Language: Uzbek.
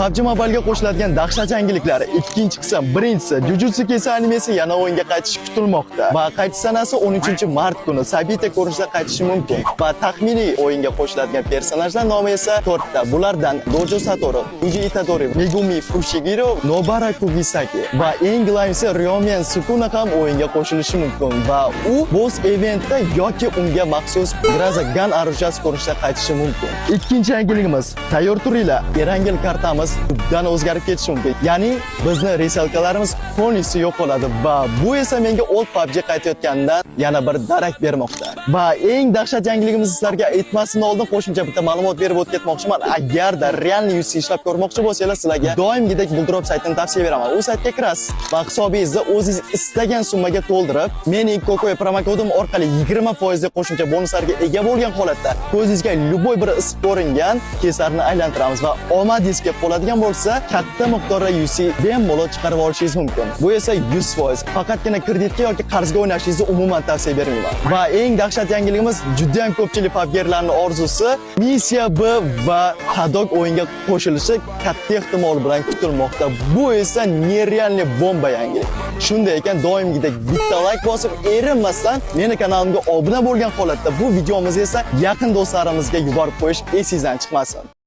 PUBG Mobile'ga qo'shiladigan dahshat yangiliklari ikkinchi qism. Birinchisi, Jujutsu Kaisen animesi yana o'yinga qaytishi kutilmoqda. Va qaytish sanasi 13-mart kuni Sabita ko'rinishida qaytishi mumkin. Va taxminiy o'yinga qo'shiladigan personajlar nomi esa 4 ta. Bulardan Dojo Satoru, Yuji Itadori, Megumi Fushiguro, Nobara Kugisaki va eng g'alayisi Ryomen Sukuna ham o'yinga qo'shilishi mumkin va u boss eventda yoki unga maxsus Grazagan Arujas ko'rinishida qaytishi mumkin. Ikkinchi yangiligimiz, tayyor turinglar. Erangel kartamiz tubdan o'zgarib ketishi mumkin. Ya'ni bizni reselkalarimiz polisi yo'q bo'ladi va bu esa menga old PUBG qaytayotganidan yana bir darak bermoqda. Va eng dahshat yangiligimiz sizlarga aytmasdan oldin qo'shimcha bitta ma'lumot berib o'tib ketmoqchiman. Agarda realniy UC ishlab ko'rmoqchi bo'lsangiz, sizlarga doimgidek Buldrop saytini tavsiya beraman. U saytga kirasiz va hisobingizni o'zingiz istagan summaga to'ldirib, mening Kokoy promokodim orqali 20% qo'shimcha bonuslarga ega bo'lgan holatda ko'zingizga любой bir isib ko'ringan kesarni aylantiramiz va omadingizga qoladigan bo'lsa, katta miqdorda UC bemalol chiqarib olishingiz mumkin. Bu esa 100%. Faqatgina kreditga yoki qarzga o'ynashingizni umuman tavsiya bermayman. Va eng dahshat yangiligimiz juda ham ko'pchilik PUBG'larning orzusi Missiya B va Hadok o'yinga qo'shilishi katta ehtimol bilan kutilmoqda. Bu esa nerealniy bomba yangilik. Shunday ekan, doimgidek bitta like bosib, erinmasdan meni kanalimga obuna bo'lgan holatda bu videomizni esa yaqin do'stlarimizga yuborib qo'yish esingizdan chiqmasin.